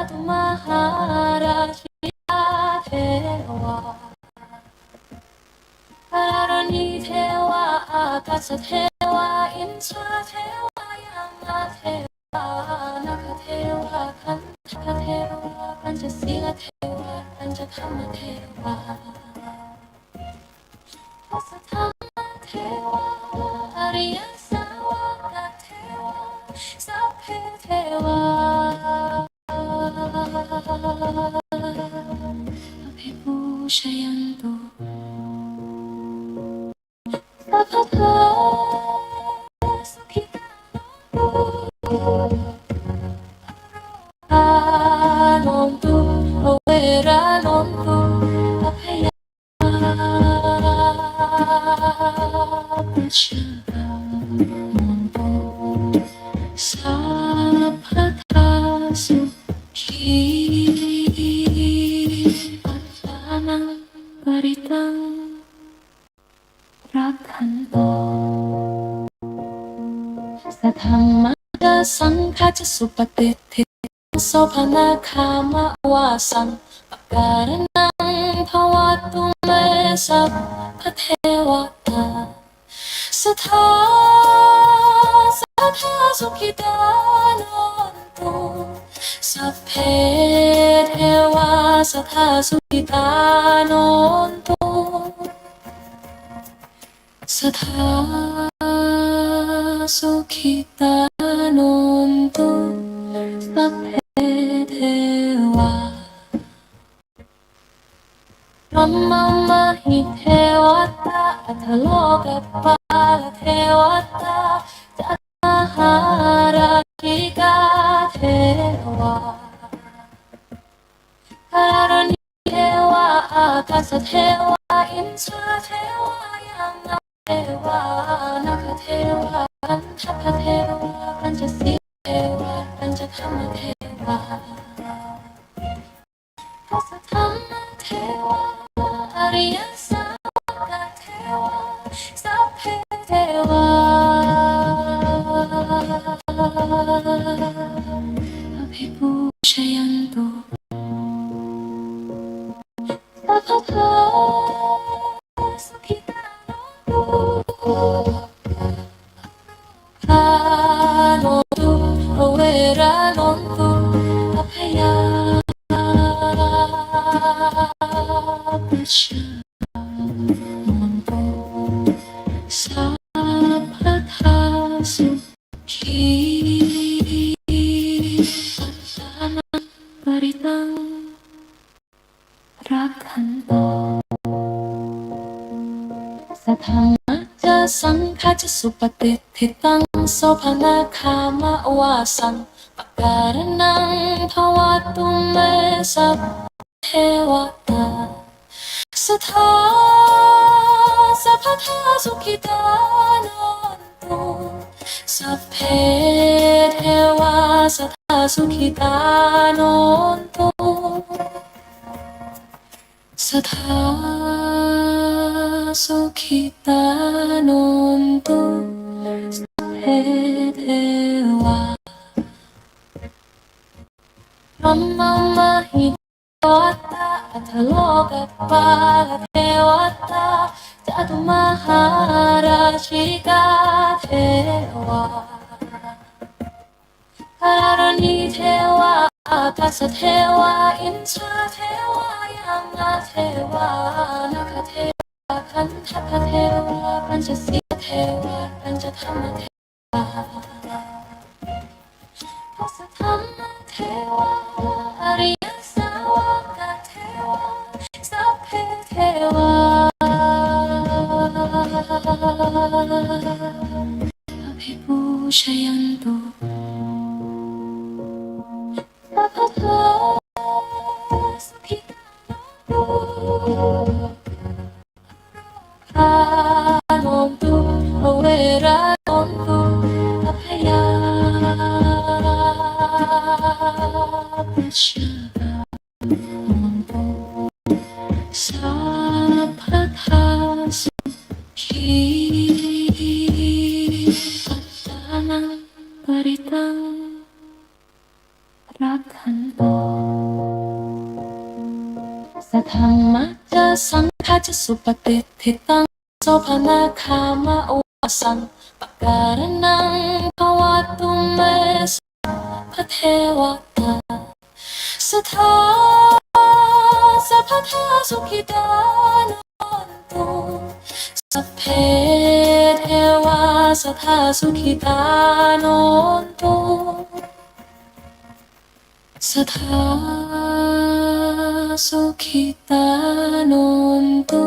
ตุมหาราชิกาเทวาธรณีเทวาอากาศเทวาอินทราเทวายามาเทวานาคเทวาคันธเทวาปัญจศีลเทวาปัญจธรรมเทวาทัสสะธรรมเทวาอริยสาวกเทวาสัพเพเทวาอภิปูชยันตุสัพพะทาสุขิตาโนตุอเวราโนตุอภยาปัจจาโนตุสัพพะทาสุขีปัจจานังปริตังรักขันโตสัทธัมมัจจสังฆัจจสุปฏิทิโสภณคามวาสังปการนังภวตุเมสัพพเทวตาสัทธาสัทธาสุขิตานันตุสัพเพเทวาสัทธาสุขิตานันตุสัทธาสุขิตานนตุสัพเพเทวาพรหมมหิเทวตาอัทโลกปาลเทวตาจัตมหาราชิกาเทวาธรณีเทวาอากาศเทวาอินทราเทวายามาเทวานาคเทวาคันธเทวาปัญจศีลเทวาปัญจธรรมเทวาทัสสะธรรมเทวาอริยสาวกเทวาสัพเพเทวาอภิปูชยันตุสัพพะทาสุขิตาโนตุอเวราโนตุอภยาปัจจาโนตุสัพพะทาสุขีปัจจานังปริตังรักขันโตสัทธัมมัจจสังฆัจจสุปฏิทิตังโสภณคามวาสังปการนังภวตุเมสัพเทวตาสัทธาสัพพะทาสุขิตานันตุสัพเพเทวาสัทธาสุขิตานันตุสัทธาสุขิตานนตุสัพเพเทวาพรหมมหิเทวตาอัทโลกปาลเทวตาจัตุมหาราชิกาเทวาธรณีเทวาอากาศเทวาอินทราเทวายามาเทวานาคเทวาคันธเทวาปัญจศีลเทวาปัญจธรรมเทวาทัสสะธรรมเทวาอริยสาวกเทวาสัพเพเทวาอภิปูชยันตุสัพพะทาสุขิตาโนตุอเวราโนตุอภยาปัจจาโนตุสัพพะทาสุขีปัจจานังปริตังรัก ขันโตสัทธัมมัจจสังฆาจสุปฏิทิตังโสภนาคามาวาสังปการนังภวตุเมสัพพเทวตาสัทธาสัพพทาสุขิตานันตุสัพเพเทวาสัทธาสุขิตานันตุสัทธาสุขิตานันตุ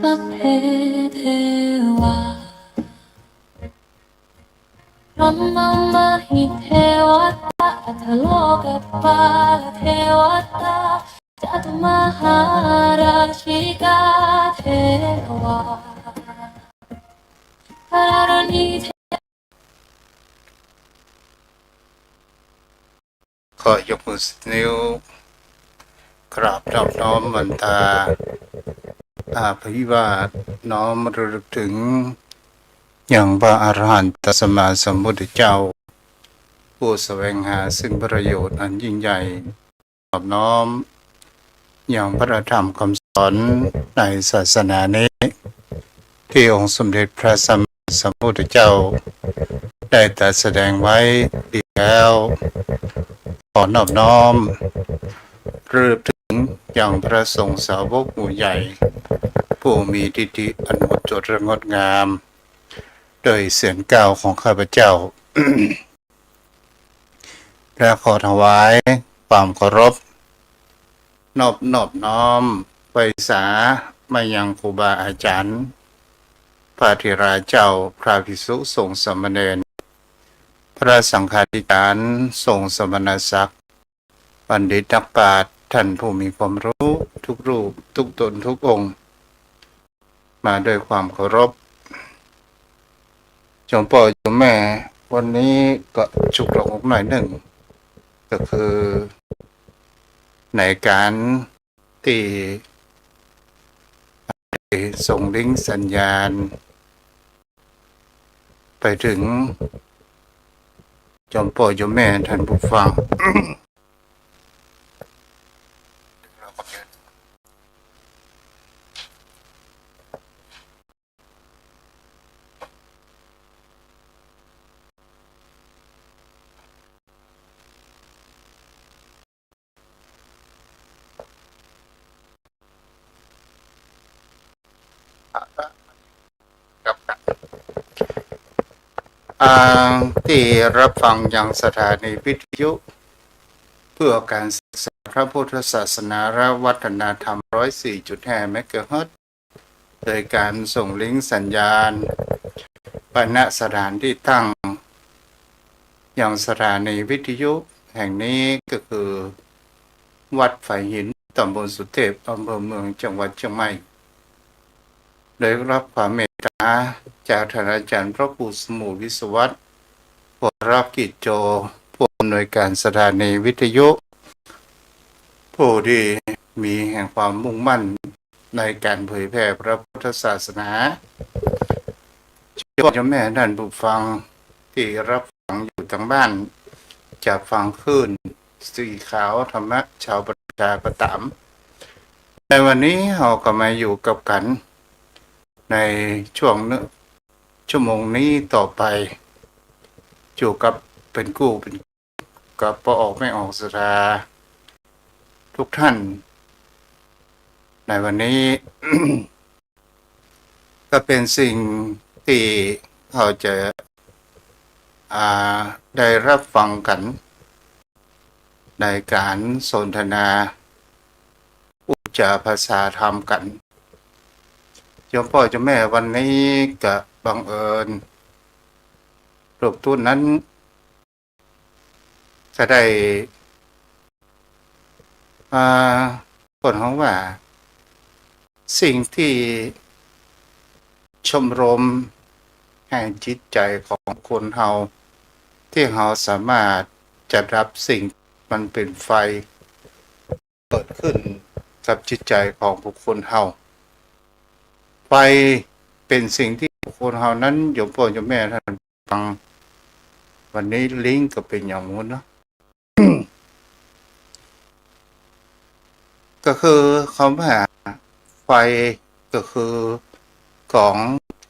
สัพเพเทวารัมมมหิเทวตาอัตโลกัปปาเทวตาจตุมหาราชิกาเทวาการณีเท ขอยกมือนิ้วกราบนอบน้อมบรรดาอาภิวาทน้อมระลึกถึงอย่างพระอรหันตสัมมาสัมพุทธเจ้าผู้แสวงหาซึ่งประโยชน์อันยิ่งใหญ่นอบน้อมอย่างพระธรรมคำสอนในศาสนานี้ที่องค์สมเด็จพระสัมมาสัมพุทธเจ้าได้ตรัสแสดงไว้ดีแล้วขอนอบน้อมระลึกถึงอย่างพระสงฆ์สาวกหมู่ใหญ่ผู้มีทิฏฐิอันหมดจดและงดงามโดยเสียงกล่าวของข้าพเจ้า และขอถวายความเคารพนอบน้อมไปสามายังครูบาอาจารย์พระธิราเจ้าพระภิกษุสงฆ์สามเณรพระสังฆาธิการสงฆ์สมณศักดิ์บัณฑิตนักปราชญ์ท่านผู้มีความรู้ทุกรูปทุกตนทุกองค์มาด้วยความเคารพจงพ่อจงแม่วันนี้ก็ฉุกละหุกหน่อยหนึ่งก็คือในการที่ส่งลิงก์สัญญาณไปถึงจอมพ่อจอมแม่ท่านผู้ฟัง ที่รับฟังอย่างสถานีวิทยุเพื่อการศึกษาพระพุทธศาสนาและวัฒนธรรม 104.5 เมกะเฮิรตซ์โดยการส่งลิงก์สัญญาณไปณสถานที่ตั้งอย่างสถานีวิทยุแห่งนี้ก็คือวัดไผ่หินตำบลสุเทพอำเภอเมืองจังหวัดเชียงใหม่โดยรับความเมตตาจากท่านอาจารย์พระครูสมุวิศวัตรวรกิจโจผู้อำนวยการสถานีวิทยุผู้ที่มีแห่งความมุ่งมั่นในการเผยแพร่พระพุทธศาสนาเจ้าแม่ท่านผู้ฟังที่รับฟังอยู่ทางบ้านจากฟังคลื่นสีขาวธรรมะชาวประชาก็ตามในวันนี้เราก็มาอยู่กับกันในช่วงชั่วโมงนี้ต่อไปอยู่กับเป็นกู้เป็นกับพอออกไม่ออกสราทุกท่านในวันนี้ ก็เป็นสิ่งที่เราจะได้รับฟังกันในการสนทนาอุจจาภาษาธรรมกันโยมพ่อโยมแม่วันนี้ก็บังเอิญรูปตุ้นนั้นจะได้คนของว่าสิ่งที่ชมรมแห่งจิตใจของคนเฮาที่เฮาสามารถจะรับสิ่งมันเป็นไฟเกิดขึ้นกับจิตใจของบุคคลเฮาไฟเป็นสิ่งที่บุคคลเฮานั้นโยมพ่อโยมแม่ท่านฟังวันนี้ลิงก์ก็เป็นอย่างนู้นเนาะ ก็คือคำว่าไฟก็คือของ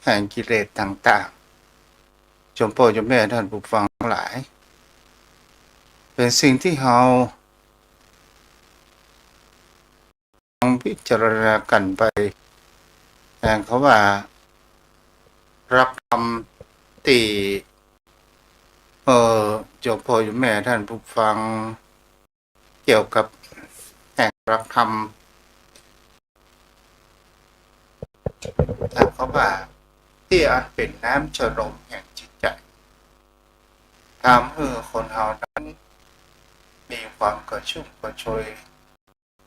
แห่งกิเลสต่างๆจมพ่อจมแม่ท่านผู้ฟังทั้งหลาย เป็นสิ่งที่เราต้องพิจารณากันไปแทนเขาว่ารับคำตีจมพ่อจมแม่ท่านผู้ฟังเกี่ยวกับแห่งรักธรรมแต่เขาว่าที่อันเป็นน้ำชโลมแห่งจิตใจทำให้คนเรานั้นมีความกระชุ่มกระชวย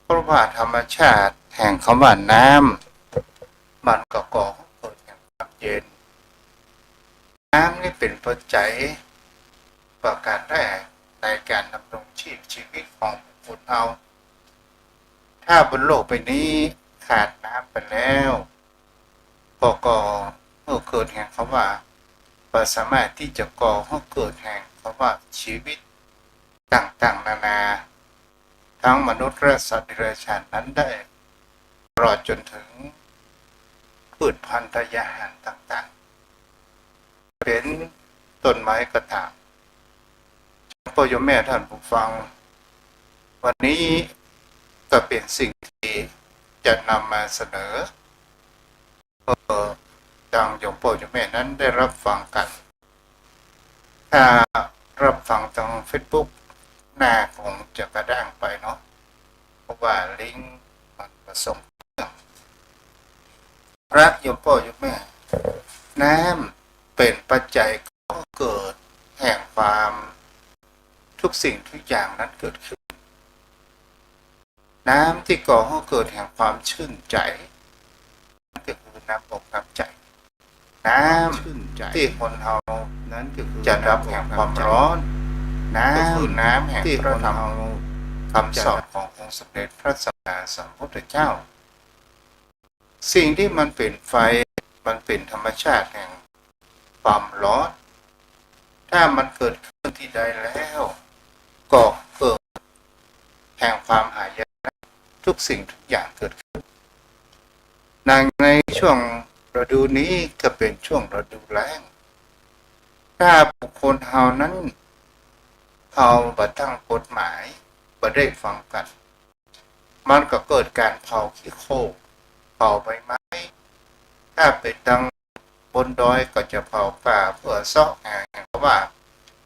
เพราะว่าธรรมชาติแห่งคำว่าน้ำมันก็ก่อให้เกิดแห่งความเย็นน้ำนี่เป็นปัจจัยประการแรกในการดำรงชีวิตของคนเราถ้าบนโลกใบนี้ขาดน้ำไปแล้วก็เมื่อเกิดแห่งคำว่าสามารถที่จะก่อให้เกิดแห่งคำว่าชีวิตต่างๆนานาทั้งมนุษย์และสัตว์เดรัจฉานนั้นได้ตลอดจนถึงพืชพันธุ์ยาหารต่างๆเป็นต้นไม้ก็ตามพ่อโยมแม่ท่านผู้ฟังวันนี้ก็เป็นสิ่งที่จะนำมาเสนอดังโยมพ่อโยมแม่นั้นได้รับฟังกันถ้ารับฟังทาง Facebook หน้าคงจะกระด้างไปเนาะเพราะว่าลิงก์มันผสมพระโยมพ่อโยมแม่น้ำเป็นปัจจัยก่อเกิดแห่งความทุกสิ่งทุกอย่างนั้นเกิดขึ้นน้ำที่ก่อให้เกิดแห่งความชื่นใจนั่นก็คือน้ำอกน้ำใจน้ำที่คนเรานั้นก็คือจะรับแห่งความร้อนน้ำแห่งที่เราทำคำสอนขององค์สมเด็จพระสัมมาสัมพุทธเจ้าสิ่งที่มันเป็นไฟมันเป็นธรรมชาติแห่งความร้อนถ้ามันเกิดขึ้นที่ใดแล้วก็เกิดแห่งความหายนะทุกสิ่งทุกอย่างเกิดขึ้นในช่วงฤดูนี้ก็เป็นช่วงฤดูแล้งถ้าบุคคลเฮานั้นเขาบัดตั้งกฎหมายบัดได้ฟังกันมันก็เกิดการเผาขี้โคกเผาใบไม้ถ้าเป็นดังบนดอยก็จะเผาป่าเพื่อซอกแห่งเพราะว่า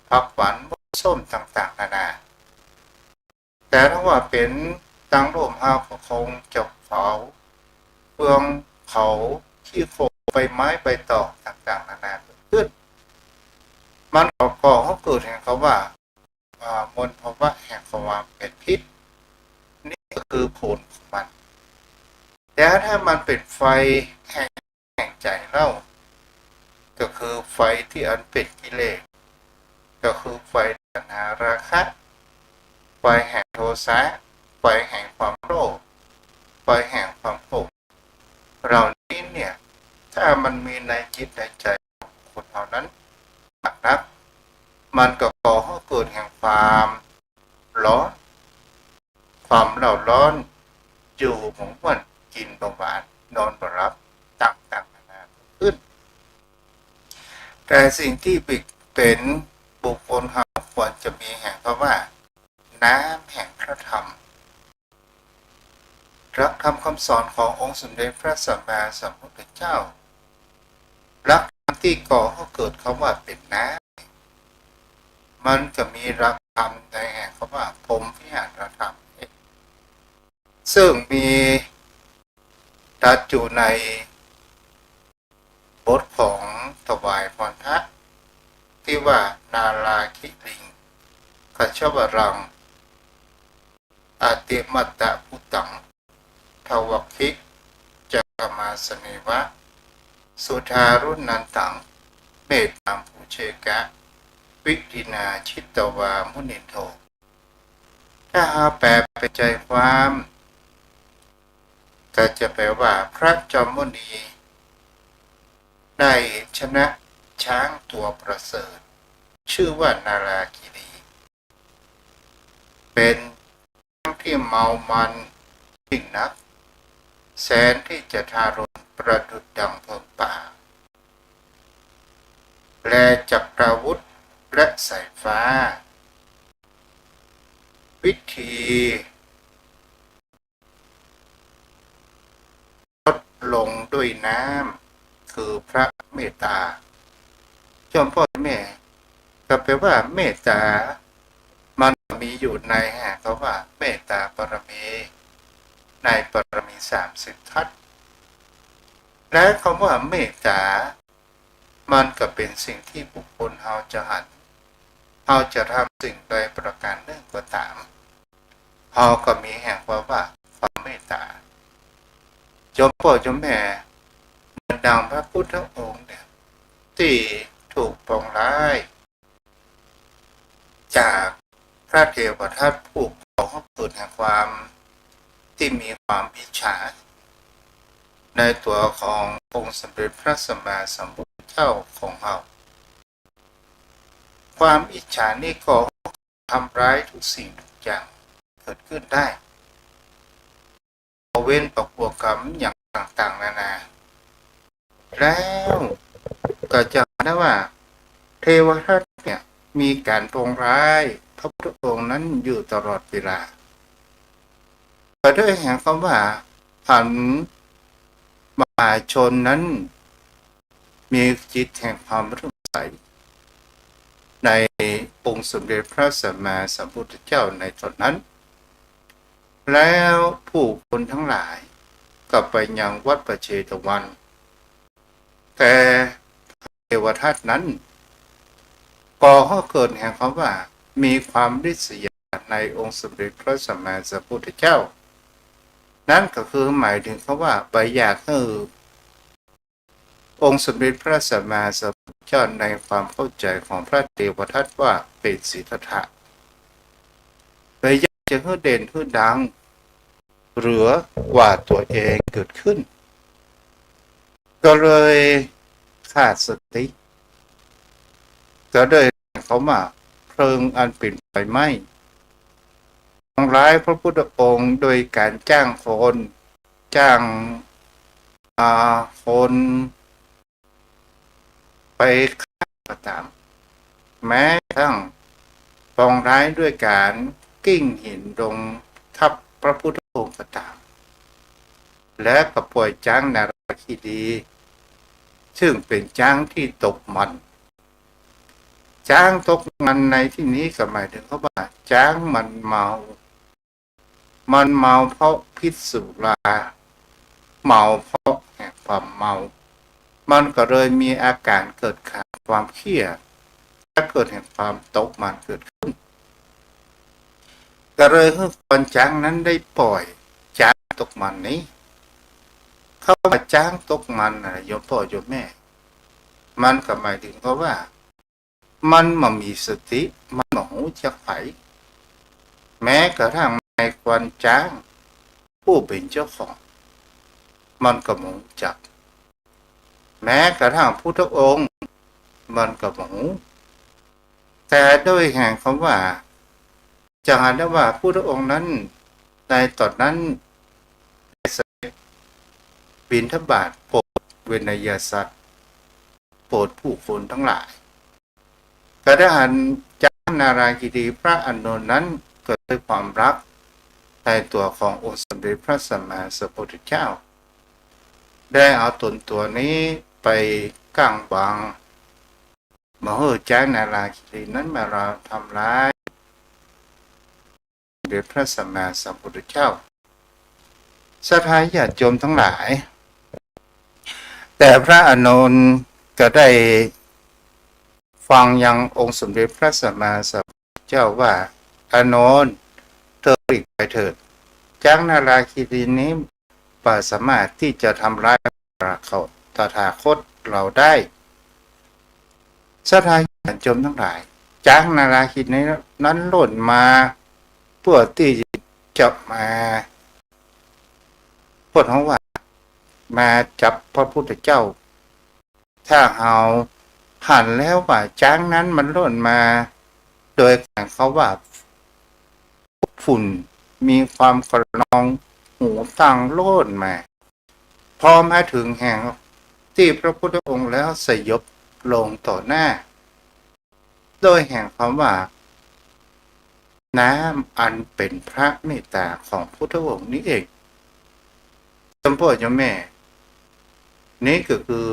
ผักหวานส้มต่างๆนานาแต่ถ้าว่าเป็นตังร่มเฮาก็คงจะเผาเปลืองเผาขี้โคกใบไม้ใบตอกต่างๆนานาขึ้นมันก่อให้เกิดแห่งเขาว่ามลภาวะแห่งความเป็นพิษนี่ก็คือผลของมันแต่ถ้ามันเป็นไฟแห่งใจเล่าก็คือไฟที่อันเป็นกิเลสก็คือไฟตัณหาราคะไฟแห่งโทสะไฟแห่งความโลภไฟแห่งความโกรธเรานี้เนี่ยถ้ามันมีในจิตในใจของคนเหล่านั้นมากนักมันก็ก่อให้เกิดแห่งความร้อนความเร่าร้อนอยู่หมองม่วนกินประมาณนอนประรับต่างๆนานาขึ้นแต่สิ่งที่เป็นบุคคลเราควรจะมีแห่งเพราะว่าน้ำแห่งพระธรรมหลักธรรมคำสอนขององค์สมเด็จพระสัมมาสัมพุทธเจ้าหลักธรรมที่ก่อให้เกิดคำว่าเป็นน้ำมันจะมีหลักธรรมในแห่งคำว่าพรหมวิหารธรรมซึ่งมีตัดอยู่ในบทของถวายพรพระที่ว่านาราคิลิงขชวรังอาติมัตตะพุตังทวคิจักมาสเนวะสุธารุนันตังเมตตามภูเชกะวิธินาชิตวามุนิโทถ้าหาแปลเป็นใจความก็จะแปลว่าพระจอมมุนีได้ชนะช้างตัวประเสริฐชื่อว่านาราคิรีเป็นช้างที่เมามัน ยิ่งนักแสนที่จะทารุณประดุจดังเพลิงป่าและจักราวุธและสายฟ้าวิธีลดลงด้วยน้ำคือพระเมตตาจอมพ่อแม่ก็แปลว่าเมตตามันมีอยู่ในเขาว่าเมตตาปรมีในปรมี30 ทัศและคำว่าเมตตามันก็เป็นสิ่งที่บุคคลเฮาจะหันเฮาจะทำสิ่งใดประการหนึ่งก็ตามเฮาก็มีแห่งว่าความเมตตาจอมพ่อจอมแม่เหมือนดังพระพุทธองค์เนี่ยที่ถูกปองร้ายจากพระเทวทัตผู้ก่อให้เกิดแห่งความที่มีความอิจฉาในตัวขององค์สมเด็จพระสัมมาสัมพุทธเจ้าของเราความอิจฉานี่ก็ทำร้ายทุกสิ่งทุกอย่างเกิดขึ้นได้เว้นปักบวกกรรมอย่างต่างๆนานาแล้วก็จะได้ว่าเทวทัตเนี่ยมีการปองร้ายพระพุทธองค์นั้นอยู่ตลอดเวลาก็ด้วยแห่งคำว่าผันมหาชนนั้นมีจิตแห่งความรู้ใสในองค์สมเด็จพระสัมมาสัมพุทธเจ้าในตอนนั้นแล้วผู้คนทั้งหลายก็ไปยังวัดประเชตวันแต่เทวทัตนั้นก่อให้เกิดแห่งคำว่ามีความริษยาในองค์สมเด็จพระสัมมาสัมพุทธเจ้านั่นก็คือหมายถึงเขาว่าไปอยากให้องค์สมเด็จพระสัมมาสัมพุทธเจ้าในความเข้าใจของพระเทวทัตว่าเป็นสิทธัตถะไปอยากจะให้เด่นให้ดังเหลือกว่าตัวเองเกิดขึ้นก็เลยขาดสติก็เลยเขามาเพลิงอันเป็นไฟไหม้ทำร้ายพระพุทธองค์โดยการจ้างคนคนไปฆ่าก็ตามแม้ทั้งปองร้ายด้วยการกิ้งหินลงทับพระพุทธองค์ก็ตามและก็ปล่อยจ้างนาราคีดีซึ่งเป็นจ้างที่ตกมันจ้างตกมันในที่นี้ก็หมายถึงเขาว่าจ้างมันเมาเพราะพิษสุราเมาเพราะแห่งความเมามันก็เลยมีอาการเกิดขาดความเครียดและเกิดแห่งความตกมันเกิดขึ้นก็เลยให้คนจ้างนั้นได้ปล่อยจ้างตกมันนี้เขาว่าจ้างตกมันนะโยมพ่อโยมแม่มันก็หมายถึงเขาว่ามันมามีสติมันมาหูจักไผแม้กระทั่งในควันจ้างผู้เป็นเจ้าของมันก็หูจักแม้กระทั่งพุทธองค์มันก็หูแต่ด้วยแห่งคำว่าจะหาได้ว่าพุทธองค์นั้นในตอนนั้นบิณฑบาตโปรดเวนยสัตว์โปรดผู้คนทั้งหลายกระหันจ้างนาราคีดีพระอานนท์นั้นเกิดด้วยความรักในตัวขององค์สมเด็จพระสัมมาสัมพุทธเจ้าได้เอาตนตัวนี้ไปกั้งบังมาให้จ้างนาราคีดีนั้นมาเราทำร้ายสมเด็จพระสัมมาสัมพุทธเจ้าศรัทธาญาติโยมทั้งหลายแต่พระอานนท์ก็ได้ฟังยังองค์สมเด็จพระสัมมาสัมพุทธเจ้าว่าอานนท์เธอหลีกไปเถิดจ้างนาราคีดีนี้ป่าสามารถที่จะทำร้ายเขาตถาคตเราได้ศรัทธาญาติโยมทั้งหลายจ้างนาราคีดีนั้นหล่นมาเพื่อที่จะมาพูดของว่ามาจับพระพุทธเจ้าถ้าเอาหันแล้วว่าจ้างนั้นมันหล่นมาโดยการเขาว่าฝุ่นมีความกระนอง หูตั้งโลดมาพอมาถึงแห่งที่พระพุทธองค์แล้วสยบลงต่อหน้า โดยแห่งคำว่าน้ำอันเป็นพระเมตตาของพุทธองค์นี้เองจำพ่อจำแม่ นี่ก็คือ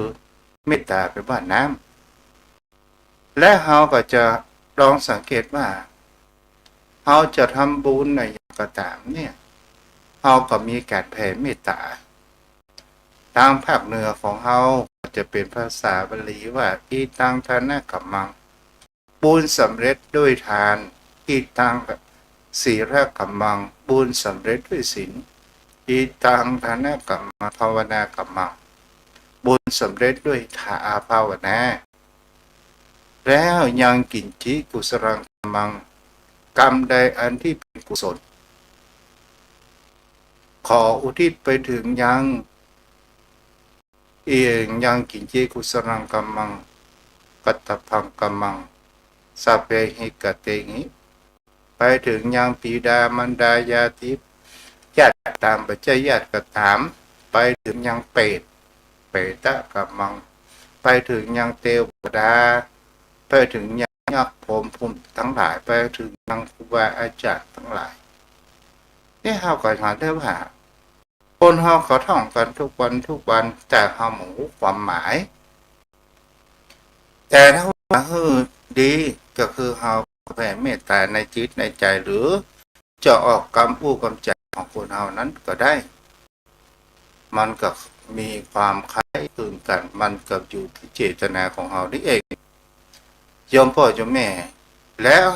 เมตตาเป็นว่าน้ำและเราก็จะลองสังเกตว่าเราจะทำบุญในอย่างก็ตามเนี่ยเราก็มีการแผ่เมตตาทางภาคเหนือของเราจะเป็นภาษาบาลีว่าอีตังทานะกัมมังบุญสำเร็จด้วยทานอีตังศีลกัมมังบุญสำเร็จด้วยศีลอีตังทานะกัมมังภาวนากัมมังบุญสำเร็จด้วยทาภาวนาแล้วยังกินจิกุศลังกัมมังกรรมใดอันที่เป็นกุศลขออุทิศไปถึงยังเองยังกินจิกุศลังกัมมังกัตตพังกัมมังสัพเพหิกเตหิไปถึงยังปีดามารดายาทิพญาติตามปัจจัยญาติก็ถามไปถึงยังเปรตเปตะกัมมังไปถึงยังเทวดาไปถึงยังยักษ์พรหมภูมิทั้งหลายไปถึงยังครูบาอาจารย์ทั้งหลายนี่เฮาก็ถามได้ว่าคนเฮาเขาท่องกันทุกวันแต่เฮาหมูความหมายแต่ถ้าว่าดีก็คือเฮาแผ่เมตตาในจิตในใจหรือจะออกกำอู้กำใจของคนเฮานั้นก็ได้มันก็มีความคล้ายคลึงกันมันก็อยู่ที่เจตนาของเฮานี่เองโยมพ่อโยมแม่แล้ว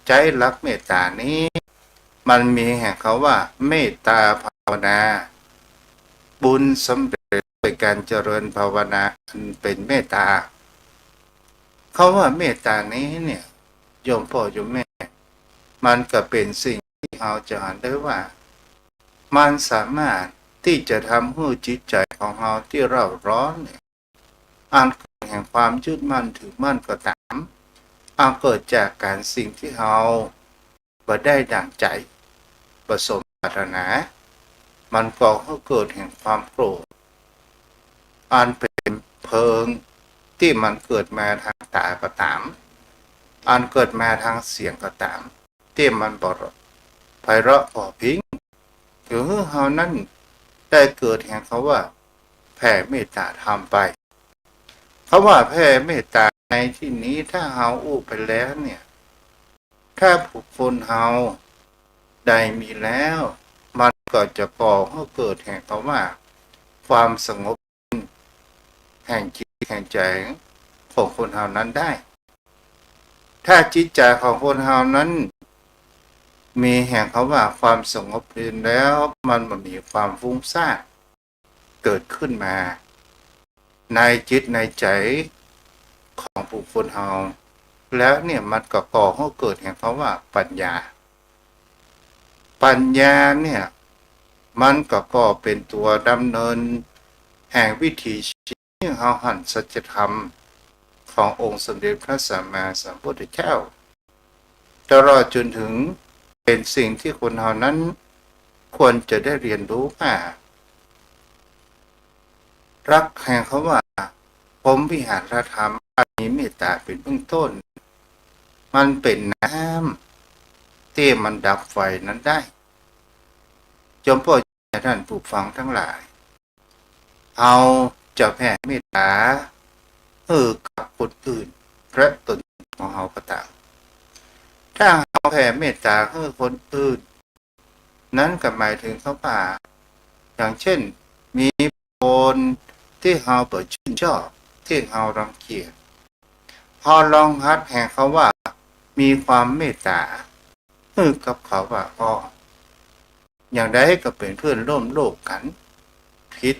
ใจรักเมตตานี้มันมีแห่งเขาว่าเมตตาภาวนาบุญสำเร็จโดยการเจริญภาวนาอันเป็นเมตตาเขาว่าเมตตานี้เนี่ยโยมพ่อโยมแม่มันก็เป็นสิ่งที่เราจะเห็นได้ว่ามันสามารถที่จะทำให้จิตใจของเราที่เร่าร้อนเนี่ยอันแห่งความยึดมั่นถือมั่นก็ตามอันเกิดจากการสิ่งที่เราบ่ได้ดั่งใจประสมปรารถนามันก็เกิดแห่งความโกรธอันเป็นเพลิงที่มันเกิดมาทางตาก็ตามอันเกิดมาทางเสียงก็ตามที่มันบ่ไพเราะพอพิงหรือเฮานั้นได้เกิดแห่งเขาว่าแผ่เมตตาทำไปเขาว่าแผ่เมตตาในที่นี้ถ้าเฮาอู้ไปแล้วเนี่ยถ้าบุคคลเฮาได้มีแล้วมันก็จะก่อให้เกิดแห่งเขาว่าความสงบแห่งจิตแห่งใจของคนเฮานั้นได้ถ้าจิตใจของคนเฮานั้นมีแห่งเขาว่าความสงบดีแล้วมันมีความฟุ้งซ่านเกิดขึ้นมาในจิตในใจของบุคคลเฮาแล้วเนี่ยมันก็ก่อให้เกิดแห่งเขาว่าปัญญาเนี่ยมันก็เป็นตัวดำเนินแห่งวิถีชีวิตที่เฮาหันสัจธรรมขององค์สมเด็จพระสัมมาสัมพุทธเจ้าตลอดจนถึงเป็นสิ่งที่คนเฮานั้นควรจะได้เรียนรู้ว่ารักแห่งเขาว่าผมวิหารธรรมมีเมตตาเป็นเบื้องต้นมันเป็นน้ำที่มันดับไฟนั้นได้จมพ่อท่านผู้ฟังทั้งหลายเอาจะแผ่เมตตากับคนอื่นและตนของเราก็ตามถ้าเราแผ่เมตตาให้คนอื่นนั้นก็หมายถึงเขาว่าอย่างเช่นมีคนที่เราเปิดชื่นชอบที่เรารังเกียจพอลองหัดแห่งเขาว่ามีความเมตตากับเขาว่าอย่างใดก็เป็นเพื่อนร่วมโลกกันผิด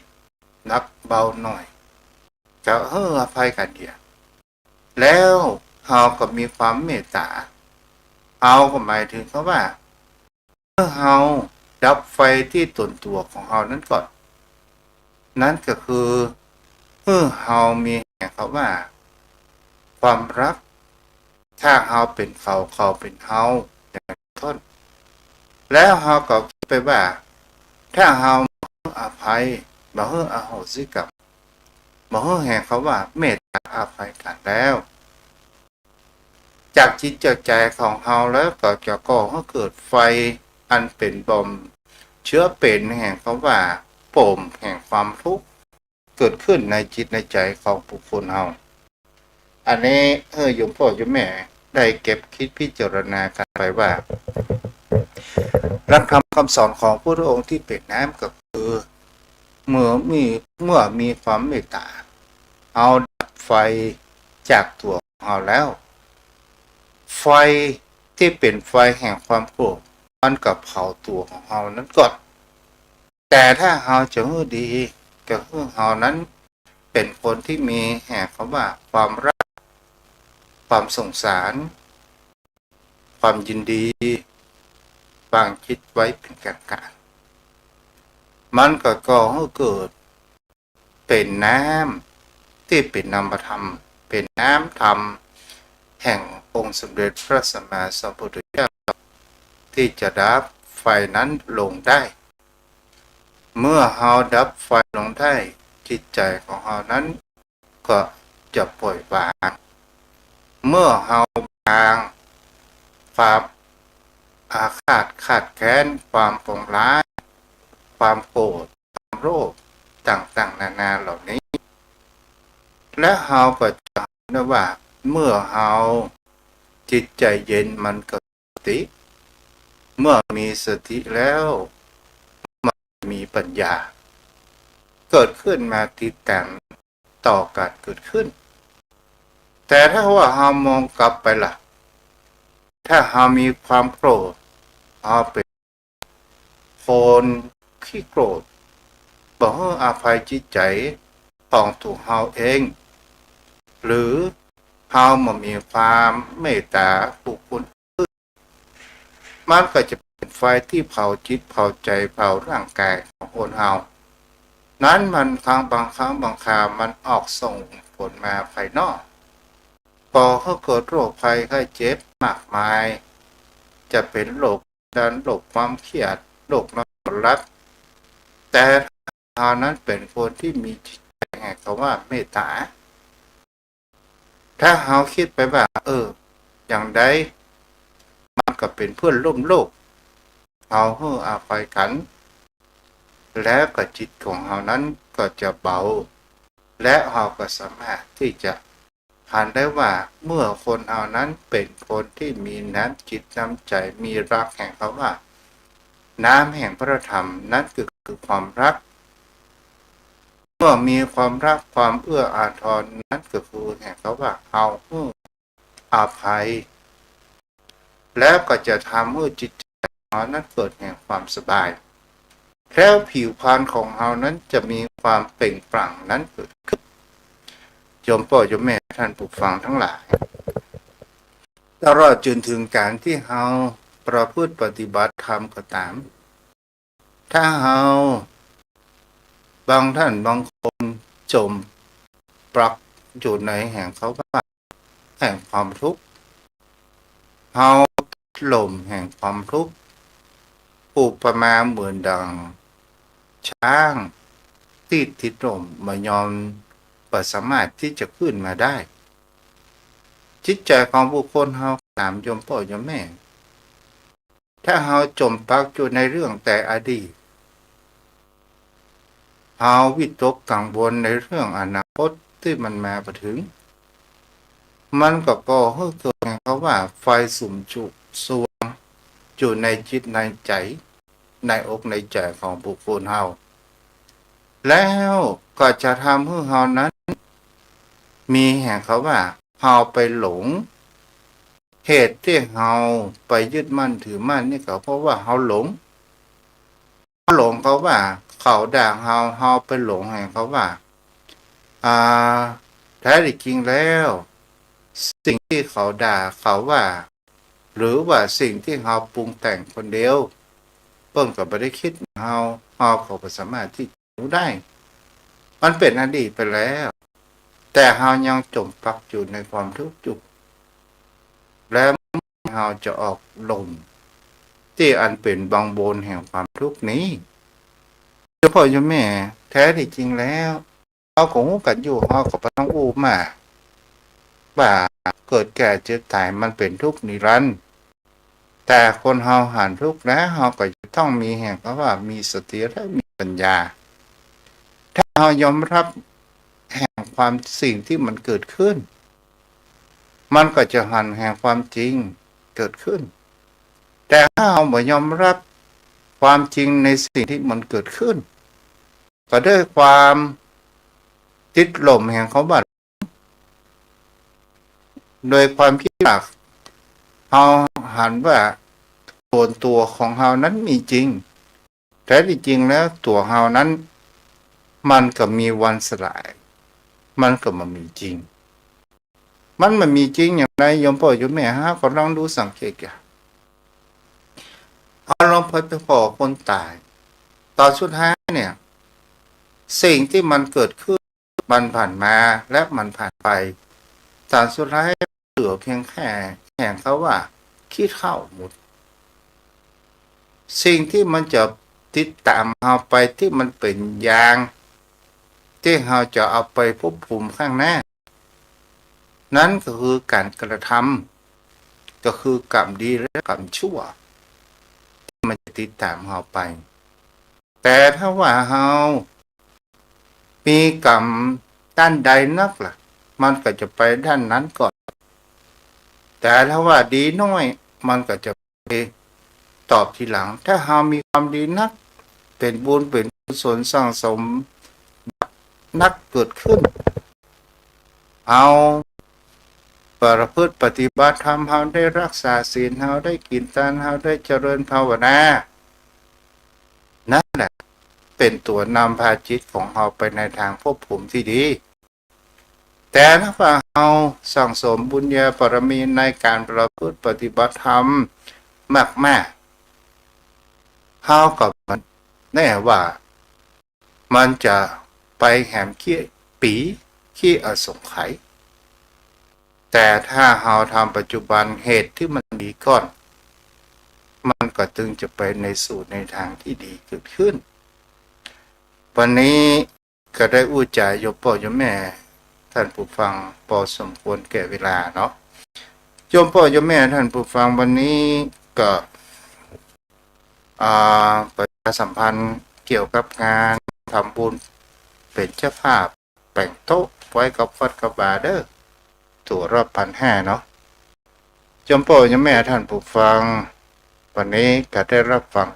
นักเบาหน่อยจะอภัยกันเดียวแล้วเราก็มีความเมตตาเราก็หมายถึงเขาว่าเราดับไฟที่ตนตัวของเรานั้นก่อนนั่นก็คือเรามีเขาว่าความรักถ้าเราเป็นเขาเป็นเราอย่างต้นแล้วเราก็คิดไปว่า ถ้าเฮาอภัยบ่ให้อโหสิกรรมบ่ให้แห่เขาว่าเมตตาอภัยกันแล้ว จากจิตจากใจของเฮาแล้วก็จะก่อให้เกิดไฟอันเป็นบอมเชื้อเป็นแห่งเขาว่าโป่มแห่งความทุกข์เกิดขึ้นในจิตในใจของบุคคลเฮาอันนี้โยมพ่อโยมแม่ได้เก็บคิดพิจารณากันไปว่าหลักธรรมคำสอนของพระองค์ที่เป็นน้ำก็คือเมื่อมีความเมตตาเอาดับไฟจากตัวของเราแล้วไฟที่เป็นไฟแห่งความโกรธมันก็เผาตัวของเรานั้นก่อนแต่ถ้าเราจะให้ดีก็คือเรานั้นเป็นคนที่มีแห่งคำว่าความรักความสงสารความยินดีวางคิดไว้เป็นกลางๆมันก็ก่อให้เกิดเป็นน้ำที่เป็นนามธรรมเป็นน้ำธรรมแห่งองค์สมเด็จพระสัมมาสัมพุทธเจ้าที่จะดับไฟนั้นลงได้เมื่อเราดับไฟลงได้จิตใจของเรานั้นก็จะปล่อยวางเมื่อเราวางความอาฆาตขาดแค้นความปองร้ายความโกรธความโลภต่างๆนานาเหล่านี้และเราก็จะเห็นว่าเมื่อเราจิตใจเย็นมันก็สติเมื่อมีสติแล้วมันมีปัญญาเกิดขึ้นมาติดแต่งต่อการเกิดขึ้นแต่ถ้าว่าเรามองกลับไปล่ะถ้าเรามีความโกรธเราเป็นคนขี้โกรธบ่ให้อภัยจิตใจของตัวเราเองหรือเรามามีความเมตตาบุคคลอื่นมันก็จะเป็นไฟที่เผาจิตเผาใจเผาร่างกายของคนเรานั้นมันบางครั้งบางครามันออกส่งผลมาภายนอกก่อให้เกิดโรคภัยไข้เจ็บมากมายจะเป็นโรคดันโรคความเครียดโรคนอนหลับแต่เรานั้นเป็นคนที่มีจิตใจแห่งคำว่าเมตตาถ้าเราคิดไปว่าอย่างใดมันก็เป็นเพื่อนร่วมโลกเราให้อภัยกันแล้วก็จิตของเรานั้นก็จะเบาและเราก็สามารถที่จะผ่านได้ว่าเมื่อคนเรานั้นเป็นคนที่มีน้ำจิตน้ำใจมีรักแห่งเขาว่าน้ำแห่งพระธรรมนั้นคือความรักเมื่อมีความรักความเอื้ออาทรนั้นก็คือแห่งเขาว่าเอาอภัยแล้วก็จะทำให้จิตใจของเรานั้นเกิดแห่งความสบายแล้วผิวพรรณของเรานั้นจะมีความเปล่งปลั่งนั้นเกิดขึ้นโยมพ่อโยมแม่ท่านผู้ฟังทั้งหลายตลอดจนถึงการที่เราประพฤติปฏิบัติธรรมก็ตามถ้าเราบางท่านบางคนจมปลักอยู่ในแห่งเขาว่าแห่งความทุกข์เราหล่มแห่งความทุกข์อุปมาเหมือนดังช้างที่ติดลมมายอมก็สามารถที่จะขึ้นมาได้จิตใจของบุคคลเราตามโยมพ่อโยมแม่ถ้าเราจมปักอยู่ในเรื่องแต่อดีตเราวิตกกังวลในเรื่องอนาคตที่มันมาถึงมันก็ก่อให้เกิดเขาว่าไฟสุ่มจุสวงอยู่ในจิตในใจในอกในใจของบุคคลเราแล้วก็จะทำให้เรานั้นมีแห่งเขาว่าเราไปหลงเหตุที่เราไปยึดมั่นถือมั่นนี่ก็เพราะว่าเราหลงเขาว่าเขาด่าเราไปหลงแห่งเขาว่าแท้จริงแล้วสิ่งที่เขาด่าเขาว่าหรือว่าสิ่งที่เราปรุงแต่งคนเดียวเพิ่งก็ไม่ได้คิดเราเขาสามารถที่จะรู้ได้มันเป็นอดีตไปแล้วแต่เรายังจมปักอยู่ในความทุกข์อยู่แล้วเราจะออกลมที่อันเป็นบางบนแห่งความทุกข์นี้ จ้าพ่อเจ้าแม่แท้ที่จริงแล้วเขาคงกันอยู่เขาก็บ่ต้องอู้มาว่าเกิดแก่เจ็บตายมันเป็นทุกข์นิรันดร์แต่คนเฮาหันทุกข์แล้วเฮาก็จะต้องมีแห่งก็ว่ามีสติและมีปัญญาถ้าเฮายอมรับแห่งความสิ่งที่มันเกิดขึ้นมันก็จะหันแห่งความจริงเกิดขึ้นแต่ถ้าเราไม่ยอมรับความจริงในสิ่งที่มันเกิดขึ้นก็ด้วยความติดลมแห่งเขาบัดโดยความคิดว่าเราหันว่าตัวของเรานั้นมีจริงแต่ที่จริงแล้วตัวเรานั้นมันก็มีวันสลายมันก็มามีจริงมันมีจริงอย่างไรโยมพ่อโยมแม่ฮะก็ลองดูสังเกตกันเอาลองไปพอคนตายตอนสุดท้ายเนี่ยสิ่งที่มันเกิดขึ้นมันผ่านมาและมันผ่านไปตอนสุดท้ายเหลือเพียงแค่แห่งเขาว่าคิดเข้าหมดสิ่งที่มันจะติดตามเราไปที่มันเป็นยางที่เราจะเอาไปภพภูมิข้างหน้านั้นก็คือการกระทำก็คือกรรมดีและกรรมชั่วที่มันจะติดตามเราไปแต่ถ้าว่าเรามีกรรมด้านใดนักล่ะมันก็จะไปด้านนั้นก่อนแต่ถ้าว่าดีน้อยมันก็จะไปตอบทีหลังถ้าเรามีความดีนักเป็นบุญเป็นกุศลสร้างสมนักเกิดขึ้นเอาประพฤติปฏิบัติธรรมเราได้รักษาศีลเราได้กินทานเราได้เจริญภาวนานั่นแหละเป็นตัวนำพาจิตของเราไปในทางภพภูมิที่ดีแต่ถ้าว่าเราสั่งสมบุญญาบารมีในการประพฤติปฏิบัติธรรมมากๆเรากับมันแน่ว่ามันจะไปแหมขี้ปีขี้อสงไขยแต่ถ้าเราทำปัจจุบันเหตุที่มันดีก่อนมันก็จึงจะไปในสู่ในทางที่ดีเกิดขึ้นวันนี้ก็ได้อู้จ่ายโยมพ่อโยมแม่ท่านผู้ฟังพอสมควรแก่เวลาเนาะโยมพ่อโยมแม่ท่านผู้ฟังวันนี้ก็ประชาสัมพันธ์เกี่ยวกับงานทำบุญเป็นเจ้าภาพแบ่งโต๊ะไว้กับวัดกับบาเดอร์ตัวรอบ1,500เนาะโยมพ่อโยมแม่ท่านผู้ฟังวันนี้ก็ได้รับฟัง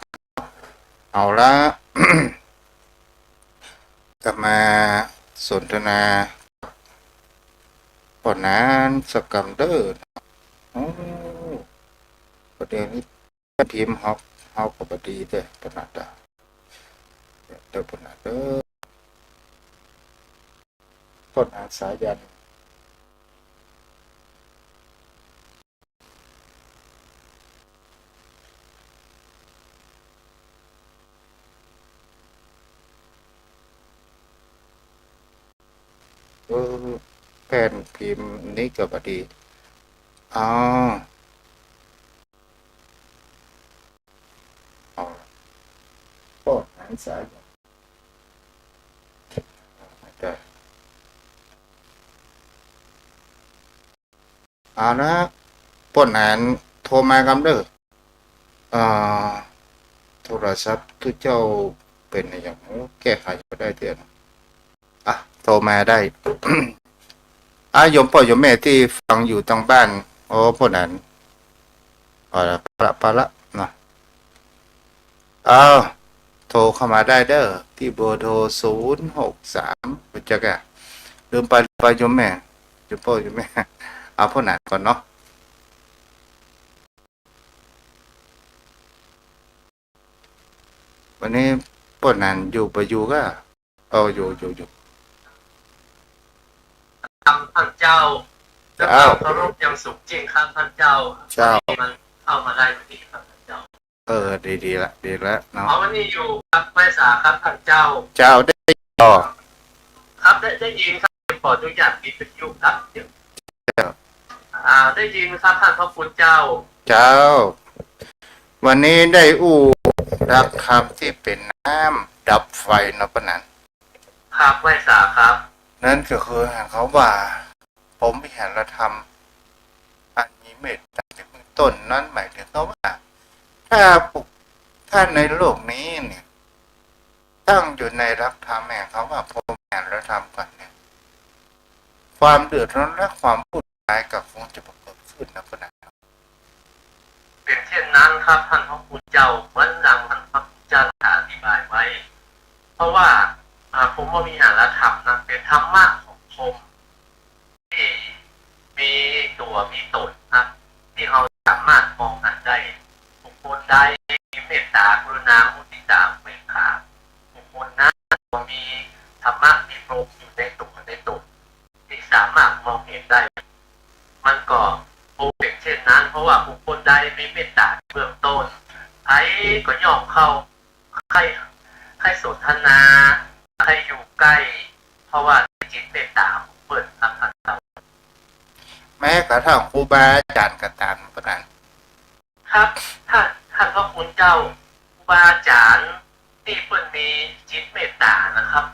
เอาละ ก็มาสนทนาปอนั้นสกรรมเดอร์โอ้ประเดี๋ยวนี้ทีมเฮาก็บ่ดีเด้อปนัดเด้อปนัดเด้อปนัดสายันแผ่นพิมพ์นี้ก็บ่ดีอ๋อปนัดสายันได้เอานะปนัดโทรมากันเด้อโทรศัพท์ทุกเจ้าเป็นอย่างแก้ไขบ่ได้เดือนโทรมาได้ โยมพ่อโยมแม่ที่ฟังอยู่ทางบ้านโอ้พวกนั้นปะละเนาะโทรเข้ามาได้เด้อที่เบอร์โทร063รู้จักลืมไปโยมแม่โยมพ่อโยมแม่เอาพวกนั้นก่อนเนาะวันนี้พวกนั้นอยู่ไปอยู่ก็อยู่ท่านเจ้าเคารพยังสุขจริงครับท่านเจ้ามันเข้ามาได้พอดีครับท่านเจ้าดีละเนาะวันนี้อยู่ครับแม่สาครับท่านเจ้าได้ต่อครับได้ยินครับขออนุญาตปิดวิทยุครับได้ยินครับท่านพระคุณเจ้าวันนี้ได้รักคำที่เป็นน้ำ ดับไฟนะปะนั้น ครับไม่ทราบครับ นั่นก็คือเขาว่าผมวิหารธรรมอันมีเมตตาในเบื้องต้นนั่นหมายถึงเขาว่าถ้าในโลกนี้เนี่ยตั้งอยู่ในรักธรรมแห่งเขาว่าพรหมวิหารธรรมกันเนี่ยความเดือดร้อนและความวุ่นวายก็คงจะปรากฏขึ้นนะปะนั้น เป็นเช่นนั้นครับท่านพระคุณเจ้าเหมือนดังท่านพระคุณเจ้าอธิบายไว้ เพราะว่าผมว่ามีหารธรรมนะเป็นธรรมะของพรหมที่มีตัวมีตนนะที่เราสามารถมองหันได้บุคคลใดมีเมตตากรุณามุทิตาอุเบกขาบุคคลนั้นมีธรรมะมีพรหมอยู่ในตัวในตนที่สามารถมองเห็นได้มันก็เป็นเช่นนั้นเพราะว่าบุคคลใดมีเมตตาเบื้องต้นไอ้ก็ย่อมเข้าใครสนทนาใครอยู่ใกล้เพราะว่าจิตเมตตาเปิดครับท่านครับ แม้กระทั่งครูบาอาจารย์ก็ตามปะนั้น ครับท่านพระคุณเจ้าครูบาอาจารย์ที่เพิ่นมีจิตเมตตานะครับ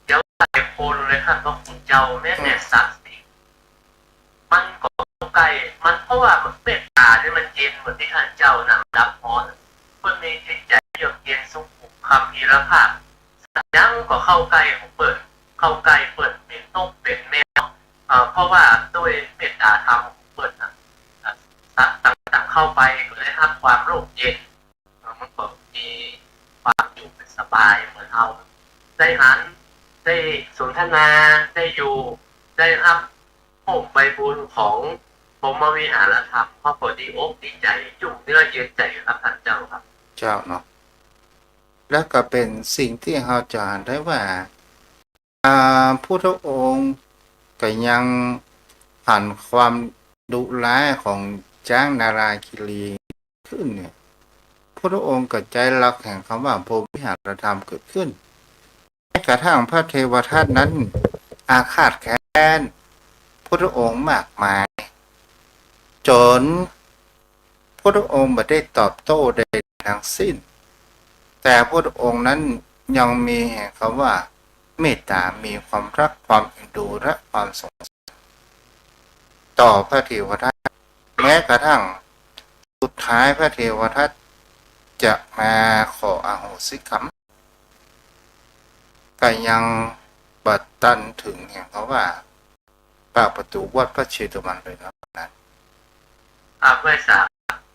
เดี๋ยวหลายคนเลยท่านพระคุณเจ้าแม้แต่สัตว์สิมันก็ใกล้มันเพราะว่าเมตตาที่มันเย็นเหมือนที่ท่านเจ้านำดับมอนเพิ่นมีจิตใจเยือกเย็นสุขุมคำพีรภาพสัตว์ยังก็เข้าใกล้ของเปิดเข้าใกล้เปิดเป็นนกเป็นแมวเพราะว่าด้วยเมตตาธรรมของเปิดนะสัตว์ต่างๆเข้าไปก็ได้รับความร่มเย็นมันก็มีความอยู่เป็นสบายเหมือนเราได้หันได้สนทนาได้อยู่ได้รับผมใบบุญของผมมาวิหารธรรมพ่อพอดีอกดีใจจุ่มเนื้อเย็นใจครับท่านเจ้าครับ เจ้าเนาะแล้วก็เป็นสิ่งที่เราจะเห็นได้ว่าพุทธองค์ก็ยังผ่านความดุร้ายของจ้างนาราคิรีขึ้นเนี่ยพุทธองค์ก็ใจรักแห่งคำว่าพรหมวิหารธรรมเกิดขึ้นแม้กระทั่งพระเทวทัตนั้นอาฆาตแค้นพุทธองค์มากมายจนพุทธองค์ไม่ได้ตอบโต้ใดทั้งสิ้นแต่พระองค์นั้นยังมีแห่งคำว่าเมตตามีความรักความเอ็นดูและความสงสารต่อพระเทวทัตแม้กระทั่งสุดท้ายพระเทวทัตจะมาขออโหสิกรรมก็ยังบัดตันถึงแห่งเขาว่าปากประตูวัดพระเชตุมันเลยนะนั้น ไม่ทราบ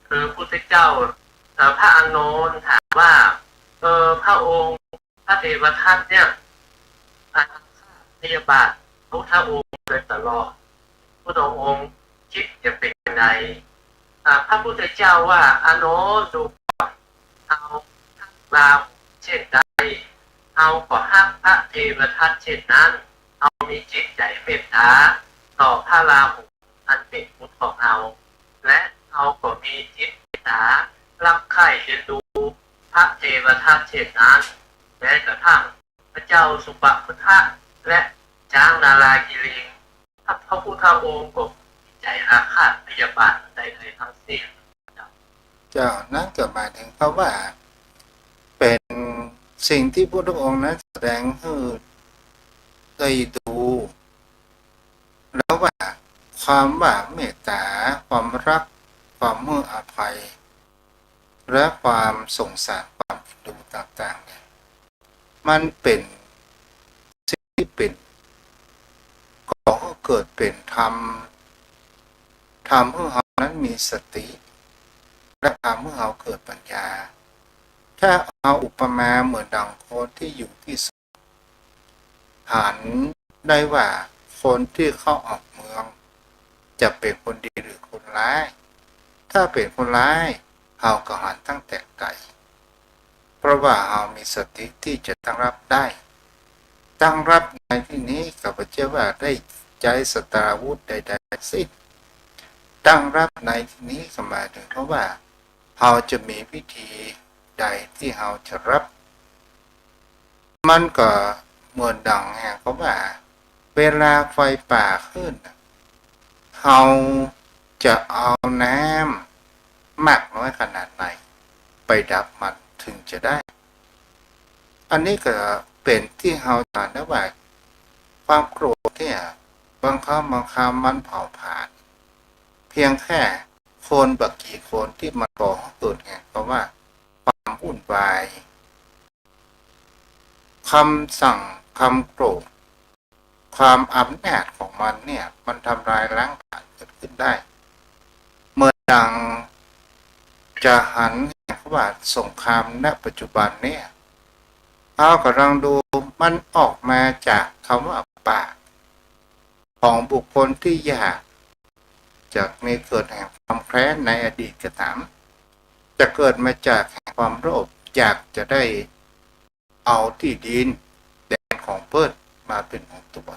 คือพุทธเจ้าพระอานนท์ถามว่าพระองค์พระเทวทัตเนี่ยพยาบาทพระองค์โดยตลอดพระองค์คิดจะเป็นยังไงพระพุทธเจ้าว่าอานนท์ดูก่อนเอาเราเช่นใดเอาก็ฮักพระเทวทัตเช่นนั้นเอามีจิตใจเมตตาต่อพระราหุอันเป็นบุตรของเราและเอาก็มีจิตเมตตารักใคร่เอ็นดูพระเทวทัตเช่นนั้นแม้กระทั่งพระเจ้าสุปพุทธะและจ้างนาราคิรีพระพุทธองค์ก็ใจอาฆาตพยาบาทใดๆทั้งสิ้นเจ้านั่นก็หมายถึงเขาว่าเป็นสิ่งที่พระองค์นั้นแสดงให้ได้ดูแล้วว่าความว่าเมตตาความรักความเมื่ออภัยและความสงสารความเอ็นดูต่างๆเนี่ยมันเป็นสิ่งที่เป็นก็เกิดเป็นธรรมให้เรานั้นมีสติและทำให้เราเกิดปัญญาถ้าเอาอุปมาเหมือนดังคนที่อยู่ที่สหันได้ว่าคนที่เข้าออกเมืองจะเป็นคนดีหรือคนร้ายถ้าเป็นคนร้ายเราก็หันตั้งแต่ไกลเพราะว่าเรามีสติที่จะตั้งรับได้ตั้งรับในที่นี้ข้าพเจ้าว่าได้ใจสตราวุธใดๆสิ้นตั้งรับในที่นี้ก็หมายถึงเพราะว่าเราจะมีพิธีใดที่เราจะรับมันก็เหมือนดังแห่งเพราะว่าเวลาไฟป่าขึ้นเราจะเอาน้ำมากน้อยขนาดไหนไปดับมันถึงจะได้ อันนี้ก็เป็นที่เฮาถามได้ว่าความโกรธเนี่ยบางครั้งมันเผาผลาญเพียงแค่คนบักกี่คนที่มาก่อให้เกิดไงเพราะว่าความวุ่นวายคำสั่งคำโกรธความอำนาจของมันเนี่ยมันทำลายล้างผลาญเกิดขึ้นได้เมื่อดังจะหันว่าสงครามณปัจจุบันเนี่ยเรากำลังดูมันออกมาจากคำว่าปากของบุคคลที่อยากจะมีเกิดแห่งความแค้นในอดีตก็ตามจะเกิดมาจากความโลภอยากจะได้เอาที่ดินแดนของเพิ่นมาเป็นของตัว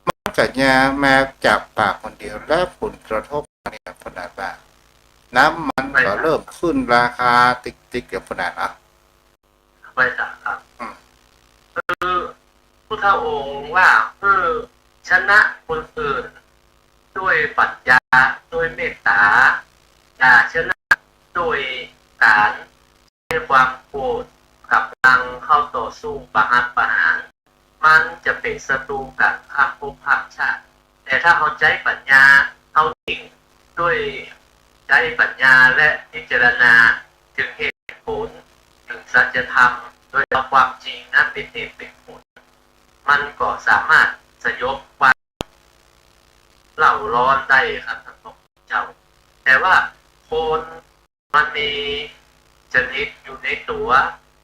มันก็จะมาจากปากคนเดียวและผลกระทบเนี่ยขนาดว่าน้ำมันก็เริ่มขึ้นราคาติ๊กๆกับขนาดไม่จ้ะครับคือพุทธองค์ว่าชนะคนอื่นด้วยปรัชญาด้วยเมตตาอย่าชนะด้วยการใช้ความโกรธกับลังเข้าต่อสู้ประหารมันจะเป็นศัตรูกับข้ามภพข้ามชาติแต่ถ้าเขาใช้ปัญญาเขานิ่งด้วยใช้ปัญญาและพิจารณาถึงเหตุผลถึงสัจธรรมโดยเอาความจริงนั้นเป็นเหตุเป็นผลมันก็สามารถสยบความเล่าร้อนได้ครับท่านพระเจ้าแต่ว่าคนมันมีชนิดอยู่ในตัว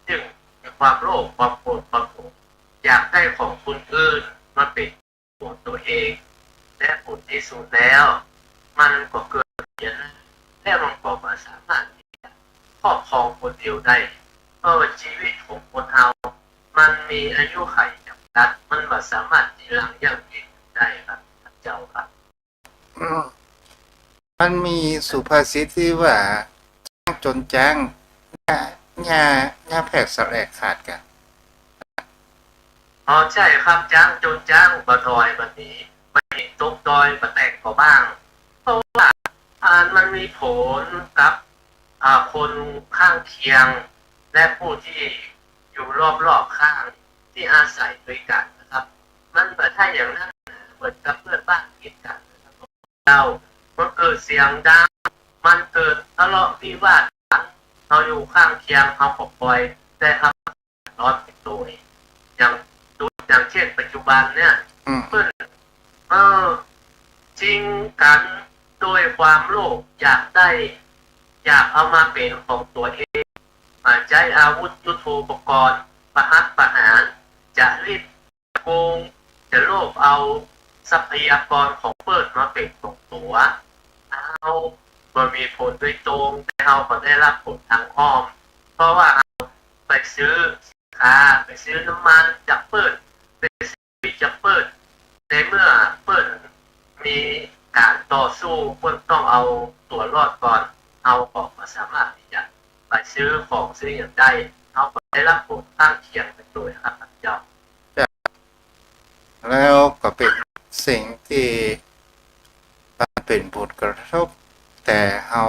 จึงมีความโลภความโกรธความหลงอยากได้ของคนอื่นมาเป็นของตัวเองและผลที่สุดแล้วมันก็เกิดอย่างนั้นและมันก็ไม่สามารถครอบครองคนเดียวได้เพราะว่าชีวิตของคนเรามันมีอายุขัยจำกัดมันไม่สามารถที่หลังอย่างยืนได้ครับท่านเจ้าครับมันมีสุภาษิตที่ว่าจ้างจนจ้างหญ้าแผกสะแลกขาดกันใช่ครับจ้างจนจ้างบะดอยแบบนี้ไปตกดอยบะแตกก็บ้างเพราะว่ามันมีผลกับคนข้างเคียงและผู้ที่อยู่รอบๆข้างที่อาศัยด้วยกันนะครับมันแบบถ้าอย่างนั้นเหมือนกับเพื่อนบ้านกินกันเรามันเกิดเสียงดังมันเกิดทะเลาะวิวาทกันเราอยู่ข้างเคียงเขาก็ปล่อยแต่ทำร้อนเป็นตัวอย่างเช่นปัจจุบันเนี่ยเพื่อนจริงกันโดยความโลภอยากเอามาเป็นของตัวเองใช้อาวุธยุทโธปกรณ์ประหารจะรีบโกงจะโลภเอาทรัพยากรของเปิดมาเป็นของตัวเอาก็มีผลโดยตรงแต่เราก็ได้รับผลทางอ้อมเพราะว่าเราไปซื้อสินค้าไปซื้อน้ำมันจากเปิดไปซื้อจากเปิดในเมื่อเปิดมีการต่อสู้เปิดต้องเอาตัวรอดก่อนเอาออกมาสามารถที่จะไปซื้อของซื้ออย่างใดเราก็ได้รับผลข้างเคียงไปด้วยครับท่านเจ้าแล้วก็เป็นสิ่งที่เป็นผลกระทบแต่เรา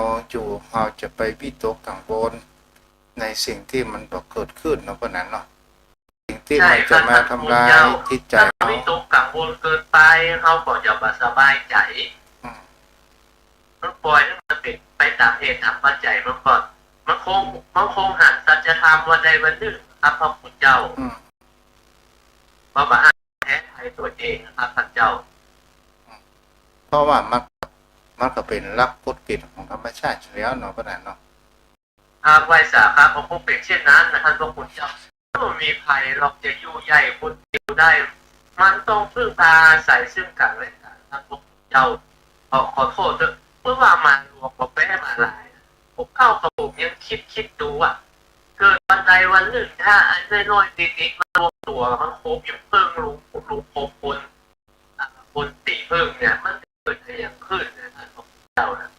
จะไปวิตกกังวลในสิ่งที่มันเกิดขึ้นเนาะเพราะนั้นเนาะสิ่งที่มันจะมาทำลายจิตใจเราวิตกกังวลเกินไปเราก็จะไม่สบายใจมันปล่อยให้มันเป็นไปตามเหตุตามปัจจัยมันก่อนมันคงหันสัจธรรมวันใดวันหนึ่งครับพระพุทธเจ้าเพราะว่าแท้ไทยตัวเองครับท่านเจ้าเพราะว่ามันก็เป็นหลักกฎเกณฑ์ของธรรมชาติแล้วเนาะเพราะนั้นเนาะไว้สาครับผมคงเป็นเช่นนั้นนะท่านพระพุทธเจ้าถ้ามีใครเราจะอยู่ใหญ่คนเดียวได้มันต้องพึ่งพาใส่ซึ่งกันและกันท่านพระพุทธเจ้าขอโทษด้วยเมื่อว่ามันรวมกับแม่มาหลายผมเข้ากับผมยังคิดดูอ่ะเกิดวันใดวันหนึ่งถ้าไอ้น้อยๆติดๆมารวมตัวมันครบอย่างเพิ่งลุงครบคนตีเพิ่งเนี่ยมันเกิดอะไรอย่างขึ้นนะท่านพระพุทธเจ้านะ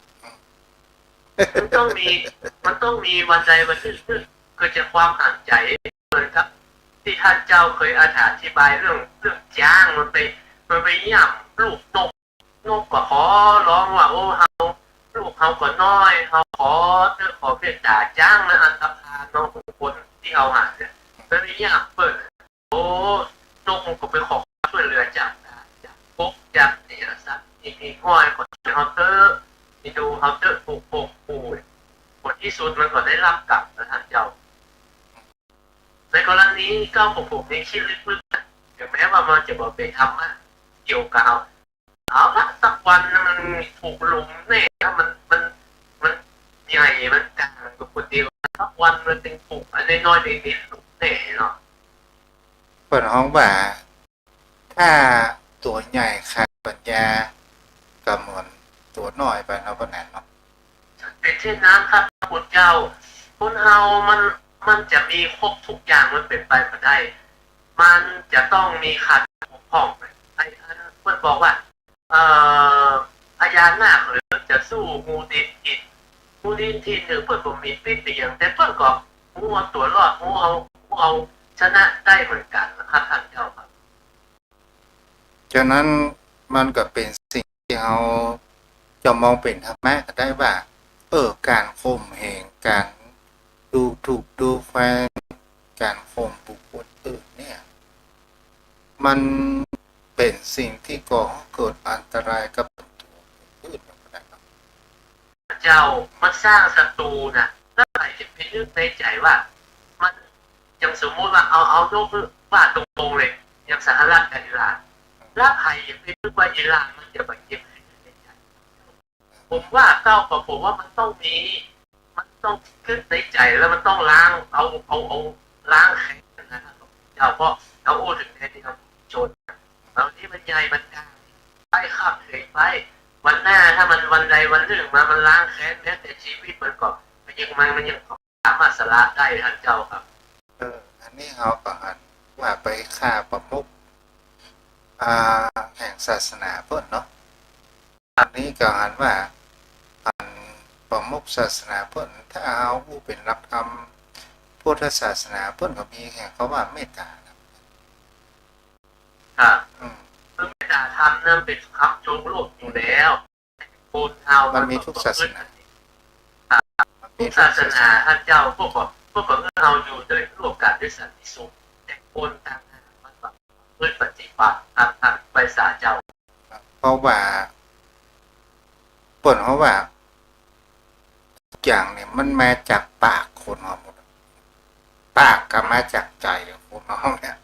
มันต้องมีวันใดวันหนึ่งเกิดจากความหันใจเหมือนครับที่ท่านเจ้าเคยอธิบายเรื่องจ้างมันไปย่ำลูกนกก็ขอร้องว่าโอ้เฮาลูกเขาก็น้อยเขาขอเมตตาจ้างนะอันตรพาน้องคนที่เอาหาเนี่ย แล้วนี่อย่างเปิดโอ้นกมันก็ไปขอช่วยเหลือจากพกจากเนี่ยสักอีกห้อยคนเฮาเตอร์มีดูเฮาเตอร์ถูกปูผลที่สุดมันก็ได้รับกลับนะท่านเจ้าในกรณีก็ผมในคิดลึกๆถึงแม้ว่ามันจะบอกเป็นธรรมะเกี่ยวกับเอาละสักวันมันถูกลุมแน่ถ้ามันใหญ่มันกลางกับคนเดียวสักวันมันเป็นถูกอันน้อยๆนิดๆลุมแน่เนาะ เปิดห้องบ่าถ้าตัวใหญ่ขาดปัญญาก็เหมือนตัวน้อยไปเนาะปะนั้นเนาะ เป็นเช่นนั้นครับคุณเจ้าคนเฮามันจะมีครบทุกอย่างมันเป็นไปไม่ได้ มันจะต้องมีขาดบกพร่องไอ้เพื่อนบอกว่าพญานาคหรือจะสู้งูดินอิดงูดินทีหนึ่งเพื่อนผมมีปิดเตียงแต่เพื่อนก็งูเอาตัวรอดงูเอาชนะได้เหมือนกันนะครับท่านเจ้าครับ ฉะนั้นมันก็เป็นสิ่งที่เราจะมองเป็นธรรมะก็ได้ว่าการข่มเหงการดูถูกดูแคลนการข่มบุคคลอื่นเนี่ยมันเป็นสิ่งที่ก่อให้เกิดอันตรายกับตัวอื่นนะครับ เจ้ามันสร้างศัตรูนะแล้วใครจะไปนึกในใจว่ามันยังสมมติว่าเอายกว่าตรงๆเลยอย่างสหรัฐกับอิหร่านแล้วใครจะไปนึกว่าอิหร่านมันจะไปเก็บในใจผมว่าผมว่ามันต้องคิดในใจแล้วมันต้องล้างเอาล้างแค้นนะครับเจ้าเพราะเราโอ้ถึงในที่เราโจรเราที่มันใหญ่มันกลางไปขับเหยไปวันหน้าถ้ามันวันใดวันหนึ่งมันล้างแค้นแม้แต่ชีวิตมันก็มันยังสามารถสละได้ท่านเจ้าครับ อันนี้เราก็อันว่าไปฆ่าประมุขแห่งศาสนาเพิ่นเนาะอันนี้ก็อันว่าอันประมุขศาสนาเพิ่นถ้าเอาผู้เป็นหลักธรรมพุทธศาสนาเพิ่นก็มีแห่งเขาว่าเมตตาครับ คือเมตตาธรรมนั้นเป็นคำจูงโลกอยู่แล้วคนเฮามัน มีทุกศาสนา ทุกศาสนาท่านเจ้าพวกเราอยู่ด้วยร่วมกันด้วยสันติสุขแต่คนต่างมันแบบเพื่อปฏิบัติทางไปสาเจ้า เพราะว่าเปิดเพราะว่าทุกอย่างเนี่ยมันมาจากปากคนเราหมดปากก็มาจากใจคนเราเนี่ย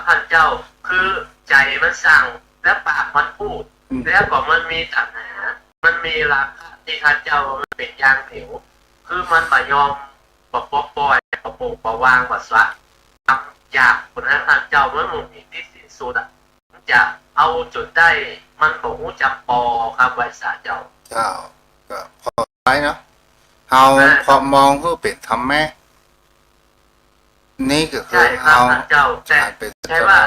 ท่านเจ้าคือใจมันสั่งแล้วปากมันพูดแล้วก็มันมีตัณหามันมีราคะที่ท่านเจ้ามันเป็นยางเหนียวคือมันไม่ยอมปล่อยปวางวัสวะทำยากคนนั้นท่านเจ้ามันมุ่งมีที่สิ้นสุดมันจะเอาจุดได้มันบอกว่าจะปอครับไว้สาเจ้า ก็พอไปเนาะเอาพอมองก็เป็นธรรมะนี่ก็คือ ใช่ครับ เอา ท่านเจ้าแต่เป็น ใช่ว่า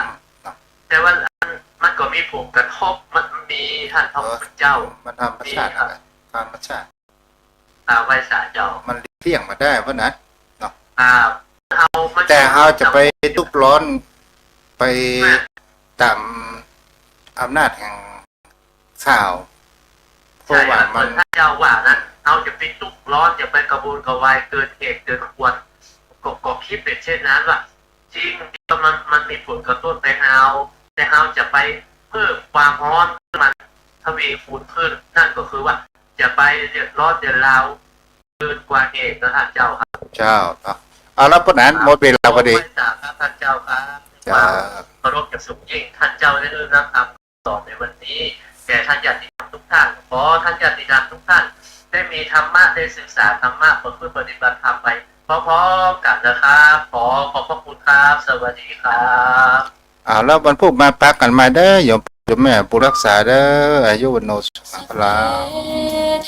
มันก็มีผลกระทบมันมีท่านพระพุทธเจ้า มันธรรมชาติอะไรธรรมชาติ ไว้สาเจ้า มันเลี่ยงมาได้เพราะนั้น แต่ เราจะไปทุกร้อนไปตามอำนาจแห่งข่าวเพราะ ใช่ ว่า มันท่านเจ้าว่านะเราจะไปทุกร้อนจะไปกระบวนกระวายเกินเหตุเกินควรก็คิดเป็นเช่นนั้นว่าจริงมันมีผลกระตุ้นแต่เราจะไปเพิ่มความร้อนมันทวีคูณขึ้นนั่นก็คือว่าจะไปเดือดร้อนเดือดร้าวเกินกว่าเหตุนะท่านเจ้าครับ เจ้าเอาแล้วเพราะนั้นหมดเวลาพอดี ท่านเจ้าครับ จ้า เคารพอย่างสูงยิ่งท่านเจ้าได้เริ่มนะครับต่อในวันนี้แก่ท่านญาติธรรมทุกท่านขอท่านญาติธรรมทุกท่านได้มีธรรมะได้ศึกษาธรรมะประพฤติปฏิบัติธรรมไปพร้อมๆกันนะครับขอบพระคุณครับสวัสดีครับ แล้ววันพุธมาปักกันมาเด้อโยมแม่ผู้รักษาเด้ออายุวันโนสุขังพลา เ